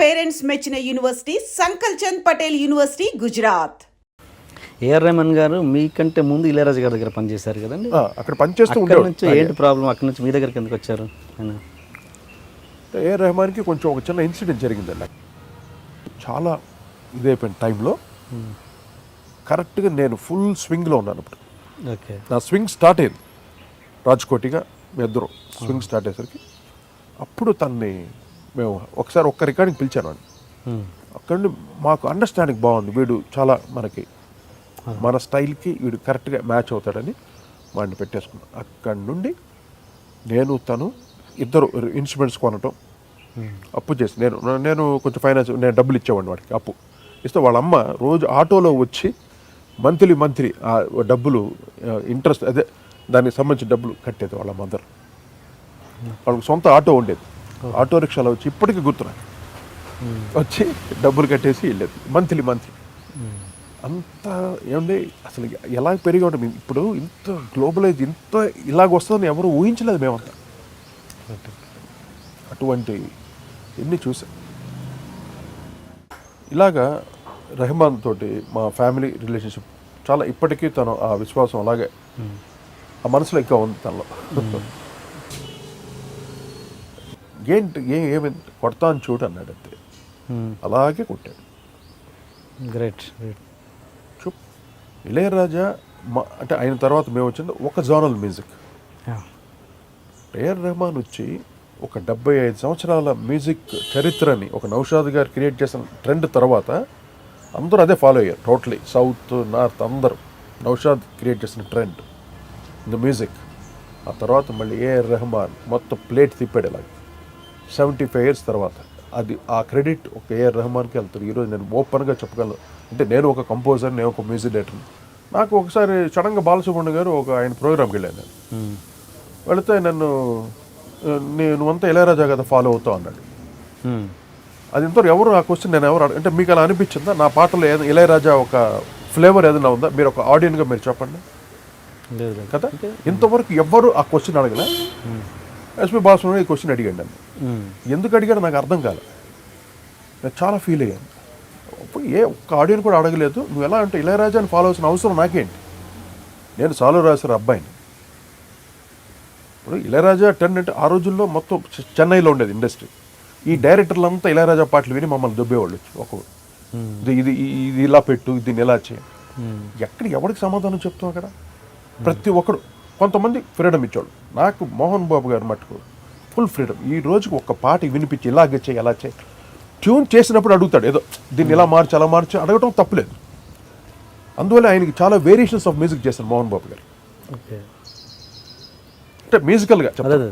Parents మెచ్చిన university Sankalchand Patel university Gujarat. AR Rahman గారు మీకంటే ముందు ఇళయరాజా గారి దగ్గర పనిచేశారు కదండి. అక్కడ పనిచేస్తూ నుంచి ఏంటి ప్రాబ్లం, అక్కడ నుంచి మీ దగ్గరికి ఎందుకు వచ్చారు? ఏఆర్ రెహమాన్కి కొంచెం ఒక చిన్న ఇన్సిడెంట్ జరిగిందండి. చాలా ఇదైపోయిన టైంలో కరెక్ట్గా నేను ఫుల్ స్వింగ్లో ఉన్నాను. ఇప్పుడు ఓకే, నా స్వింగ్ స్టార్ట్ అయింది. రాజ్కోటిగా మీ ఇద్దరు స్వింగ్ స్టార్ట్ అయ్యేసరికి అప్పుడు తన్ని మేము ఒకసారి ఒక్క రికార్డింగ్ పిలిచాను అండి. అక్కడ నుండి మాకు అండర్స్టాండింగ్ బాగుంది, వీడు చాలా మనకి మన స్టైల్కి వీడు కరెక్ట్గా మ్యాచ్ అవుతాడని వాడిని పెట్టేసుకున్నాం. అక్కడి నుండి నేను తను ఇద్దరు ఇన్స్ట్రుమెంట్స్ కొనటం, అప్పు చేసి నేను కొంచెం ఫైనాన్స్ నేను డబ్బులు ఇచ్చేవాడిని వాడికి. అప్పు ఇస్తే వాళ్ళ అమ్మ రోజు ఆటోలో వచ్చి మంత్లీ ఆ డబ్బులు ఇంట్రెస్ట్ అదే దానికి సంబంధించిన డబ్బులు కట్టేది వాళ్ళ మదర్. వాళ్ళకి సొంత ఆటో ఉండేది, ఆటో రిక్షాలో వచ్చి ఇప్పటికీ గుర్తున్నా వచ్చి డబ్బులు కట్టేసి వెళ్ళేది మంత్లీ. అంత ఏమండి అసలు ఎలా పెరిగి ఉంటుంది ఇప్పుడు, ఇంత గ్లోబలైజ్ ఇంత ఇలాగ వస్తుందని ఎవరు ఊహించలేదు మేమంతా. అటువంటి ఎన్ని చూసాం. ఇలాగా రెహమాన్ తోటి మా ఫ్యామిలీ రిలేషన్షిప్ చాలా ఇప్పటికీ తను ఆ విశ్వాసం అలాగే ఆ మనసులో ఇంకా ఉంది తనలో. ఏంటి ఏమైంది కొడతా అని చూడు అన్నాడు అంతే, అలాగే కొట్టాడు. గ్రేట్. ఇళయరాజా అంటే ఆయన తర్వాత మేము వచ్చింది ఒక జోనల్ మ్యూజిక్. ఏఆర్ రెహమాన్ వచ్చి ఒక 75 సంవత్సరాల మ్యూజిక్ చరిత్రని ఒక నౌషాద్ గారు క్రియేట్ చేసిన ట్రెండ్ తర్వాత అందరూ అదే ఫాలో అయ్యారు. టోటలీ సౌత్ నార్త్ అందరూ నౌషాద్ క్రియేట్ చేసిన ట్రెండ్ ఇన్ ద మ్యూజిక్. ఆ తర్వాత మళ్ళీ ఏఆర్ రెహమాన్ మొత్తం ప్లేట్ తిప్పాడు ఇలాగ 75 years తర్వాత. అది ఆ క్రెడిట్ ఒక ఏఆర్ రెహమాన్కి వెళ్తుంది. ఈరోజు నేను ఓపెన్గా చెప్పగలను, అంటే నేను ఒక కంపోజర్, నేను ఒక మ్యూజిక్ డైరెక్టర్. నాకు ఒకసారి సడన్గా బాలసుబ్రహ్మణ్యం గారు ఒక ఆయన ప్రోగ్రామ్కి వెళ్ళాను. నేను వెళితే నువ్వు అంతా ఇళయరాజా కదా ఫాలో అవుతావు అన్నాడు. అది ఇంతవరకు ఎవరు ఆ క్వశ్చన్ నేను ఎవరు అంటే మీకు అలా అనిపించిందా? నా పాటలో ఇళయరాజా ఒక ఫ్లేవర్ ఏదైనా ఉందా? మీరు ఒక ఆడియన్గా మీరు చెప్పండి కదా. ఇంతవరకు ఎవ్వరు ఆ క్వశ్చన్ అడగలే. ఎస్పి బాలసుబ్రహ్మణ్యం ఈ క్వశ్చన్ అడిగాడు నన్ను. ఎందుకు అడిగాడు నాకు అర్థం కాలేదు. నేను చాలా ఫీల్ అయ్యాను. ఒక్క ఆడియన్ కూడా అడగలేదు. నువ్వు ఎలా అంటే ఇళయరాజాని ఫాలో అవ్వాల్సిన అవసరం నాకేంటి? నేను సాలు రాశారు అబ్బాయిని. ఇప్పుడు ఇళయరాజా 10 అంటే ఆ రోజుల్లో మొత్తం చెన్నైలో ఉండేది ఇండస్ట్రీ. ఈ డైరెక్టర్లంతా ఇళయరాజా పాటలు విని మమ్మల్ని దుబ్బేవాళ్ళు. ఇది ఇలా పెట్టు, దీన్ని ఎలా చేయి. ఎవరికి సమాధానం చెప్తాం అక్కడ? ప్రతి ఒక్కడు కొంతమంది ఫ్రీడమ్ ఇచ్చాడు. నాకు మోహన్ బాబు గారు మట్టుకు ఫుల్ ఫ్రీడమ్. ఈ రోజుకి ఒక్క పాట వినిపించి ఇలాగే చేయి ఎలా చేయి, ట్యూన్ చేసినప్పుడు అడుగుతాడు ఏదో దీన్ని ఇలా మార్చి అలా మార్చి అడగటం తప్పులేదు. అందువల్ల ఆయనకి చాలా వేరియేషన్స్ ఆఫ్ మ్యూజిక్ చేశారు మోహన్ బాబు గారు. అంటే మ్యూజికల్గా చెప్పాలి.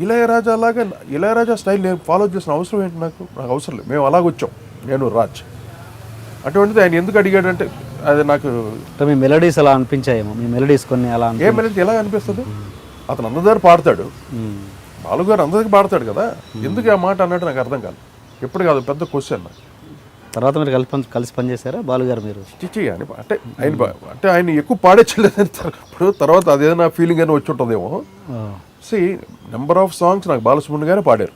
ఇళయరాజా లాగా ఇళయరాజా స్టైల్ నేను ఫాలో చేసిన అవసరం ఏంటి? నాకు అవసరం లేదు. మేము అలాగొచ్చాం, నేను రాజ్. అటువంటిది ఆయన ఎందుకు అడిగాడంటే అది నాకు మీ మెలడీస్ అలా అనిపించాయేమో. మీ మెలడీస్ కొన్ని అలా ఏ మెలడీ ఎలా అనిపిస్తుంది? అతను అందరి దగ్గర పాడతాడు, బాలుగారు అందరికి పాడతాడు కదా, ఎందుకు ఆ మాట అన్నట్టు నాకు అర్థం కాదు. ఎప్పుడు కాదు, పెద్ద క్వశ్చన్ నాకు. తర్వాత మీరు కలిసి పనిచేశారా బాలుగారు? మీరు చిచ్చి అని అంటే ఆయన ఎక్కువ పాడేచ్చలేదని ఇప్పుడు తర్వాత అదేదైనా ఫీలింగ్ అని వచ్చి ఉంటుందేమో. నెంబర్ ఆఫ్ సాంగ్స్ నాకు బాలసుబ్రహ్మణ్యం గారే పాడారు.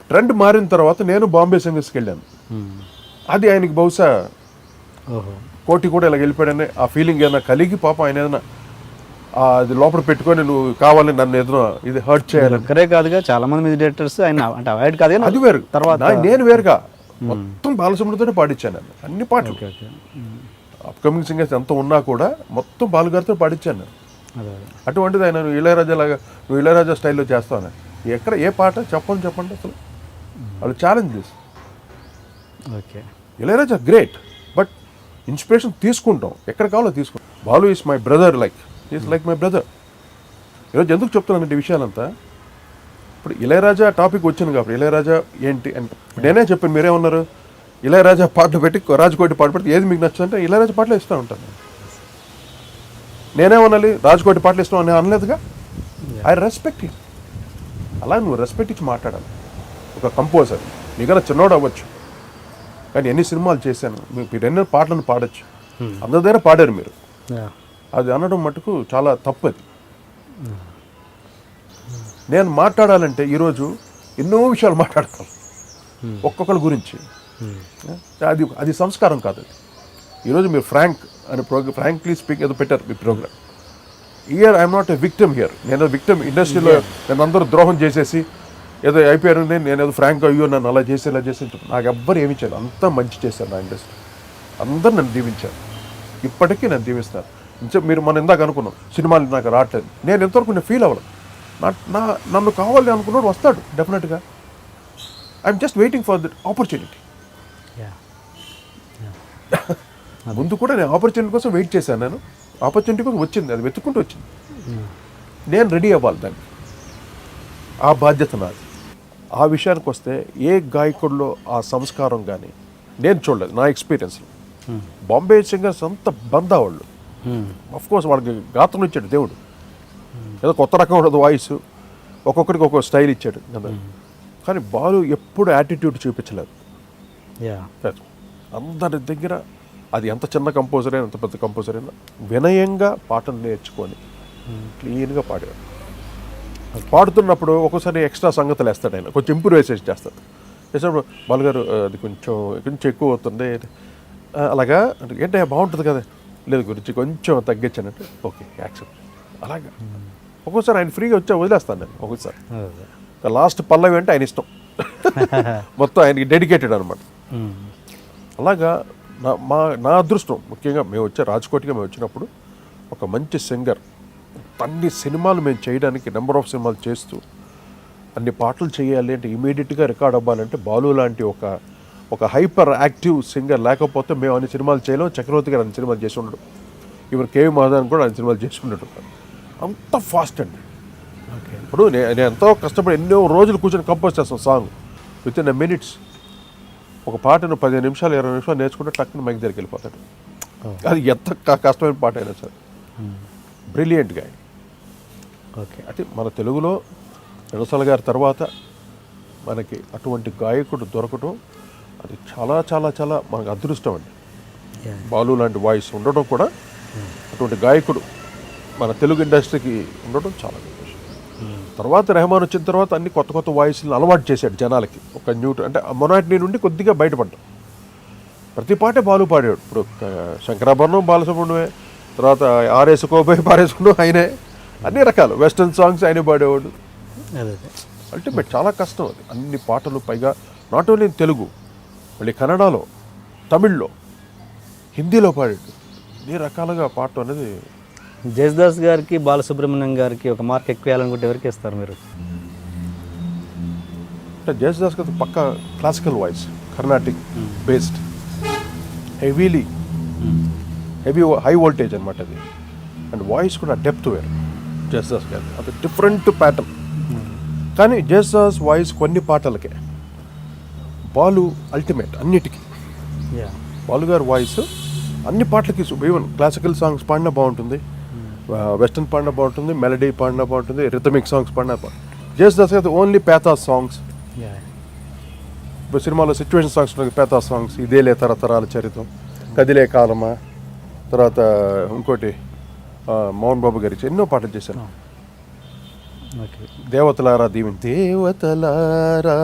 ట్రెండ్ మారిన తర్వాత నేను బాంబే సింగర్స్కి వెళ్ళాను. అది ఆయనకి బహుశా కోటి కూడా ఇలా వెళ్ళిపోయాడని ఆ ఫీలింగ్ ఏదైనా కలిగి పాప ఆయన ఏదైనా అది లోపల పెట్టుకొని నువ్వు కావాలని నన్ను ఏదైనా ఇది హర్ట్ చేయాలి. ఒక్కరే కాదుగా, చాలా మంది మ్యూజిక్ డైరెక్టర్స్ ఆయన అంటే అవాయిడ్ కాదు, అది వేరు. తర్వాత నేను వేరుగా మొత్తం బాలసుబ్రహ్మణ్యంతోనే పాడించాను నేను అన్ని పాటలు. అప్కమింగ్ సింగర్స్ ఎంత ఉన్నా కూడా మొత్తం బాలుగారితో పాడించాను. అటువంటిది ఆయన ఇళయరాజా లాగా నువ్వు ఇళయరాజా స్టైల్లో చేస్తావు ఎక్కడ ఏ పాట చెప్పండి అసలు. వాళ్ళు ఛాలెంజ్ చేసి okay Ilaiyaraaja great, but inspiration తీసుకుంటాం ఎక్కడ కావాలో తీసుకుంటాం. Balu is my brother, is like my brother. ఈరోజు ఎందుకు చెప్తున్నానంటే విషయాలంతా ఇప్పుడు ఇళయరాజా టాపిక్ వచ్చింది కాబట్టి ఇళయరాజా ఏంటి అంటే నేనే చెప్పాను, మీరేమన్నారు ఇళయరాజా పాటలు పెట్టి రాజ్కోటి పాట పెడితే ఏది మీకు నచ్చుతుంటే ఇళయరాజా పాటలు ఇస్తూ ఉంటాను. నేనేమనాలి రాజ్కోటి పాటలు ఇష్టం అని అనలేదుగా. I respect it. అలా నువ్వు రెస్పెక్ట్ ఇచ్చి మాట్లాడాలి. ఒక కంపోజర్ నీకన్నా చిన్నోడు అవ్వచ్చు, కానీ ఎన్ని సినిమాలు చేశాను, మీరు ఎన్నో పాటలను పాడచ్చు, అందరి దగ్గర పాడారు మీరు. అది అనడం మటుకు చాలా తప్పది. నేను మాట్లాడాలంటే ఈరోజు ఎన్నో విషయాలు మాట్లాడతాం ఒక్కొక్కరి గురించి. అది సంస్కారం కాదు. అది ఈరోజు మీరు ఫ్రాంక్ అనే ఫ్రాంక్లీ స్పీక్ ఏదో పెట్టారు మీ program. Here I'm not a victim here. నేను విక్టమ్ ఇండస్ట్రీలో నేను అందరూ ద్రోహం చేసేసి ఏదో అయిపోయారు, నేను ఏదో ఫ్రాంక్ అయ్యో నన్ను అలా చేసి ఇలా చేసి నాకు ఎవ్వరు ఏమి చేయలేదు. అంతా మంచి చేశారు నా ఇండస్ట్రీ. అందరూ నన్ను దీవించారు, ఇప్పటికీ నన్ను దీవిస్తారు. మీరు మనం ఇందాక అనుకున్నాం సినిమాలు నాకు రావట్లేదు, నేను ఎంతవరకు నేను ఫీల్ అవ్వలేదు. నన్ను కావాలి అనుకున్నాడు వస్తాడు డెఫినెట్గా. I'm just waiting for the opportunity. ముందు కూడా నేను ఆపర్చునిటీ కోసం వెయిట్ చేశాను. నేను ఆపర్చునిటీ కోసం వచ్చింది, అది వెతుక్కుంటూ వచ్చింది. నేను రెడీ అవ్వాలి దాన్ని, ఆ బాధ్యత నాది. ఆ విషయానికి వస్తే ఏ గాయకుల్లో ఆ సంస్కారం కానీ నేను చూడలేదు నా ఎక్స్పీరియన్స్లో. బాంబే సింగర్స్ అంత బందా వాళ్ళు. అఫ్కోర్స్ వాళ్ళకి గాత్రం ఇచ్చాడు దేవుడు, ఏదో కొత్త రకం ఉండదు వాయిస్, ఒక్కొక్కరికి ఒక్కొక్క స్టైల్ ఇచ్చాడు కదా. కానీ బాలు ఎప్పుడు యాటిట్యూడ్ చూపించలేదు. అందరి దగ్గర అది ఎంత చిన్న కంపోజర్ అయినా ఎంత పెద్ద కంపోజర్ అయినా వినయంగా పాటలు నేర్చుకొని క్లీన్గా పాడాడు. పాడుతున్నప్పుడు ఒక్కోసారి ఎక్స్ట్రా సంగతులు వేస్తాడు ఆయన, కొంచెం ఇంప్రూవైజేషన్ చేస్తాడు. చేసినప్పుడు బాలుగారు అది కొంచెం ఎక్కువ అవుతుంది అలాగా అంటే ఏంటంటే బాగుంటుంది కదా, లేదు గురించి కొంచెం తగ్గించానంటే ఓకే యాక్సెప్ట్. అలాగా ఒక్కోసారి ఆయన ఫ్రీగా వచ్చా వదిలేస్తాను నేను. ఒక్కోసారి లాస్ట్ పల్లవి అంటే ఆయన ఇష్టం మొత్తం ఆయనకి డెడికేటెడ్ అనమాట. అలాగా నా అదృష్టం. ముఖ్యంగా మేము రాజ్కోట్గా మేము వచ్చినప్పుడు ఒక మంచి సింగర్, అన్ని సినిమాలు మేము చేయడానికి నెంబర్ ఆఫ్ సినిమాలు చేస్తూ అన్ని పాటలు చేయాలి అంటే ఇమీడియట్గా రికార్డ్ అవ్వాలంటే బాలు లాంటి ఒక హైపర్ యాక్టివ్ సింగర్ లేకపోతే మేము అన్ని సినిమాలు చేయలేం. చక్రవర్తి గారు అన్ని సినిమాలు చేసి ఉండడు, ఈవెన్ కేవి మహాదాన్ కూడా అన్ని సినిమాలు చేసి ఉండడు. అంత ఫాస్ట్ అండి. ఇప్పుడు నేను ఎంతో కష్టపడి ఎన్నో రోజులు కూర్చొని కంపోజ్ చేస్తాను song with in a minutes. ఒక పాటను 15 నిమిషాలు 20 నిమిషాలు నేర్చుకుంటే టక్కున మైక్ దగ్గరికి వెళ్ళిపోతాడు. అది ఎంత కష్టమైన పాట అయినా సరే. బ్రిలియంట్ గాయ. ఓకే, అంటే మన తెలుగులో ఘంటసాల గారి తర్వాత మనకి అటువంటి గాయకుడు దొరకటం అది చాలా చాలా చాలా మనకు అదృష్టం అండి. బాలు లాంటి వాయిస్ ఉండటం కూడా, అటువంటి గాయకుడు మన తెలుగు ఇండస్ట్రీకి ఉండటం చాలా గొప్ప విషయం. తర్వాత రెహమాన్ వచ్చిన తర్వాత అన్ని కొత్త కొత్త వాయిస్లను అలవాటు చేశాడు జనాలకి. ఒక న్యూ అంటే మొనాటినీ నుండి కొద్దిగా బయటపడ్డాం. ప్రతి పాటే బాలు పాడాడు. ఇప్పుడు శంకరాభరణం బాలసుబ్రహ్మణ్యమే, తర్వాత ఆరేసుకోబోయి పారేసుకున్నాం ఆయనే, అన్ని రకాలు వెస్ట్రన్ సాంగ్స్ ఆయనే పాడేవాడు. అల్టిమేట్ చాలా కష్టం అది. అన్ని పాటలు పైగా నాట్ ఓన్లీ తెలుగు, మళ్ళీ కన్నడలో, తమిళ్లో, హిందీలో పాడాడు. అన్ని రకాలుగా పాడటం అనేది. జయసుదాస్ గారికి బాలసుబ్రహ్మణ్యం గారికి ఒక మార్క్ ఎక్కువ వేయాలనుకుంటే ఎవరికి ఇస్తారు మీరు? అంటే జయసుదాస్ గారు పక్కా classical voice, Carnatic based, heavy high voltage అనమాట అది. అండ్ వాయిస్ కూడా డెప్త్ వేరు జయసుదాస్ గారు, అది డిఫరెంట్ ప్యాటర్న్. కానీ జయసుదాస్ వాయిస్ కొన్ని పాటలకే, బాలు అల్టిమేట్ అన్నిటికీ. బాలు గారు వాయిస్ అన్ని పాటలకి, ఈవెన్ క్లాసికల్ సాంగ్స్ పాడినా బాగుంటుంది, వెస్టర్న్ పాడినా బాగుంటుంది, మెలడీ పాడినా బాగుంటుంది, రిథమిక్ సాంగ్స్ పాడినా బాగుంటుంది. జయసుదాస్ గారు ఓన్లీ పేథాస్ సాంగ్స్. ఇప్పుడు సినిమాలో సిచ్యువేషన్ సాంగ్స్ ఉన్నాయి, పేథాస్ సాంగ్స్, ఇదేలే తరతరాల చరిత్రం, కదిలే కాలమా, తర్వాత ఇంకోటి మోహన్ బాబు గారి ఎన్నో పాటలు చేశాను. దేవతలారా దేవతలారా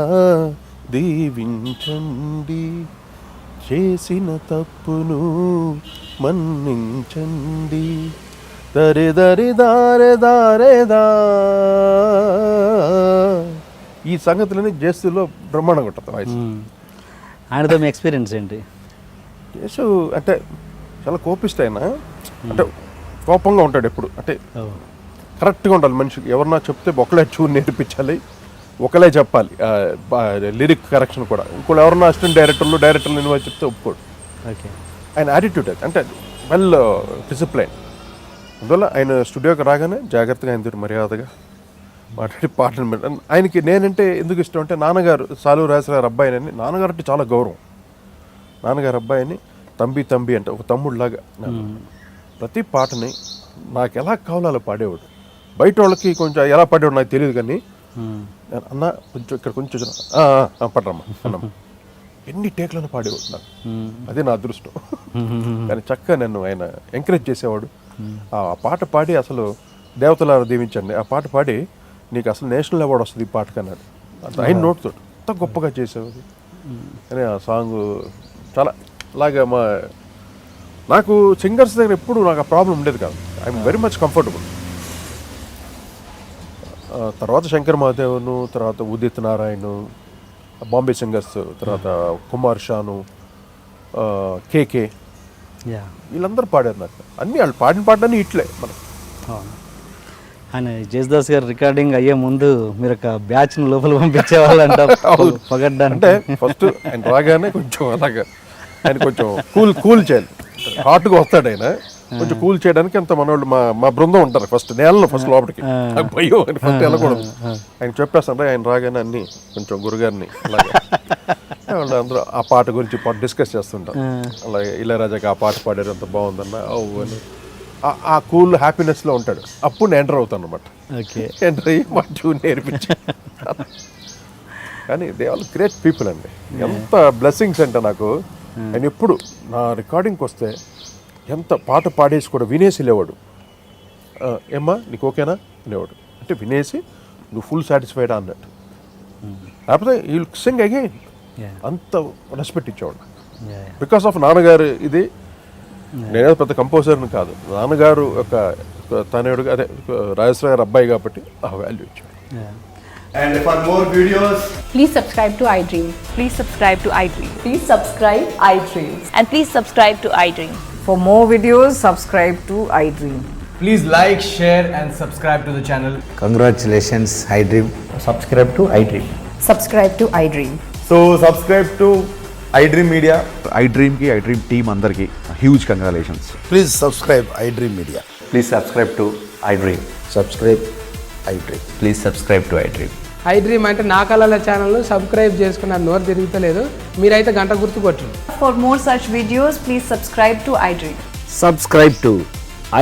దీవించండి, చేసిన తప్పును మన్నించండి, దరి దరి దారే దారేదా. ఈ సంగతులని జేసులో బ్రహ్మాండంగా ఉంటుంది వాయిస్. ఆయనతో మీ ఎక్స్పీరియన్స్ ఏంటి? జేసు అంటే చాలా కోపిష్ట ఆయన. అంటే కోపంగా ఉంటాడు ఎప్పుడు. అంటే కరెక్ట్గా ఉండాలి మనిషికి. ఎవరన్నా చెప్తే ఒకలే చూని నేర్పించాలి, ఒకలే చెప్పాలి. లిరిక్ కరెక్షన్ కూడా ఇంకోళ్ళు ఎవరన్నా అసిస్టెంట్ డైరెక్టర్లు ఇన్వాల్వ్ చెప్తే ఒప్పుకోడు. ఓకే, ఆయన యాటిట్యూడ్ అది. అంటే వెల్ డిసిప్లైన్. అందువల్ల ఆయన స్టూడియోకి రాగానే జాగ్రత్తగా ఆయన మర్యాదగా మాట్లాడి పాటలు పెట్టాను. ఆయనకి నేనంటే ఎందుకు ఇష్టం అంటే, నాన్నగారు సాలు రాజశేఖర్ అబ్బాయిని, నాన్నగారు అంటే చాలా గౌరవం. నాన్నగారు అబ్బాయిని తంబి అంటే ఒక తమ్ముడులాగా. ప్రతి పాటని నాకు ఎలా కావాలో అలా పాడేవాడు. బయట వాళ్ళకి కొంచెం ఎలా పాడేవాడు నాకు తెలియదు, కానీ అన్న కొంచెం ఇక్కడ కొంచెం పడరమ్మా అన్నమ్మ ఎన్ని టేక్లను పాడేవాడు నాకు. అదే నా అదృష్టం. కానీ చక్కగా నన్ను ఆయన ఎంకరేజ్ చేసేవాడు. ఆ పాట పాడి అసలు దేవతలారా దీవించండి, ఆ పాట పాడి నీకు అసలు నేషనల్ అవార్డు వస్తుంది ఈ పాటకి అన్నాడు. అంత ఆయన నోటుతో అంత గొప్పగా చేసేవారు అని ఆ సాంగ్ చాలా అలాగే నాకు సింగర్స్ దగ్గర ఎప్పుడు నాకు ఆ ప్రాబ్లం ఉండేది కాదు. I'm very much comfortable. తర్వాత శంకర్ మహాదేవను, తర్వాత ఉదిత్ నారాయణ్, బాంబే సింగర్స్, తర్వాత కుమార్ షాను, కేకే, యా వీళ్ళందరూ పాడారు నాకు. అన్నీ వాళ్ళు పాడిన పాటలన్నీ ఇట్లే మనకు. ఆయన జేసుదాస్ గారు రికార్డింగ్ అయ్యే ముందు మీరు ఒక బ్యాచ్ని లోపల పంపించేవాళ్ళంట పగడ్డానికి. అంటే ఫస్ట్ ఆయన రాగానే కొంచెం అలాగా ఆయన కొంచెం కూల్ చేయాలి. హాట్గా వస్తాడు ఆయన, కొంచెం కూల్ చేయడానికి అంత మనోళ్ళు మా బృందం ఉంటారు. ఫస్ట్ నేలలో ఫస్ట్ లోపలికి నాకు భయం అని ఫస్ట్ వెళ్ళకూడదు. ఆయన చెప్పేస్తాడు ఆయన రాగానే అన్నీ కొంచెం గురుగారిని అలాగే వాళ్ళు అందరూ ఆ పాట గురించి డిస్కస్ చేస్తుంటారు. అలాగే ఇళయరాజాకి ఆ పాట పాడారు అంత బాగుందన్న అని ఆ కూల్ హ్యాపీనెస్లో ఉంటాడు. అప్పుడు నేను ఎంటర్ అవుతాను అనమాట. ఓకే, ఎంటర్ అయ్యి మా ట్యూన్ నేర్పించి. కానీ దే ఆల్ గ్రేట్ పీపుల్ అండి. ఎంత బ్లెస్సింగ్స్ అంటే నాకు. ఆయన ఎప్పుడు నా రికార్డింగ్కి వస్తే ఎంత పాట పాడేసి కూడా వినేసి లేవాడు. ఏమ్మా నీకు ఓకేనా అనేవాడు. అంటే వినేసి నువ్వు ఫుల్ సాటిస్ఫైడా అన్నట్టు. లేకపోతే ఈ సింగ్ అగైన్ అంత రెస్పెక్ట్ ఇచ్చేవాడు. బికాస్ ఆఫ్ నాన్నగారు ఇది. నేనే పెద్ద కంపోజర్ని కాదు, నాన్నగారు ఒక తనయుడు, అదే రాజేశ్వర గారు అబ్బాయి కాబట్టి ఆ వాల్యూ ఇచ్చాడు. And for more videos, Please subscribe to iDream. Please subscribe to iDream. Please subscribe iDream. And please subscribe to iDream. For more videos, subscribe to iDream. please like, share, and subscribe to the channel. Congratulations, iDream. Subscribe to iDream. Subscribe to iDream. So subscribe to iDream Media. iDream ki iDream team andarki huge congratulations. Please subscribe iDream Media. Please subscribe to iDream. Subscribe iDream. Please subscribe to iDream. iDream అంటే నా కళల channel subscribe చేసుకున్న నోరు తిరుగుతలేదు, మీరైతే గంట గుర్తు కొట్టండి. For more such videos, please subscribe to iDream. Subscribe to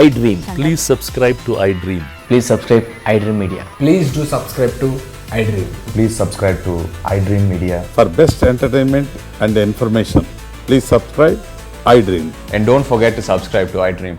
iDream. Please subscribe to iDream. Please subscribe iDream Media. Please do subscribe to iDream. Please subscribe to iDream Media. For best entertainment and information, please subscribe iDream. And don't forget to subscribe to iDream.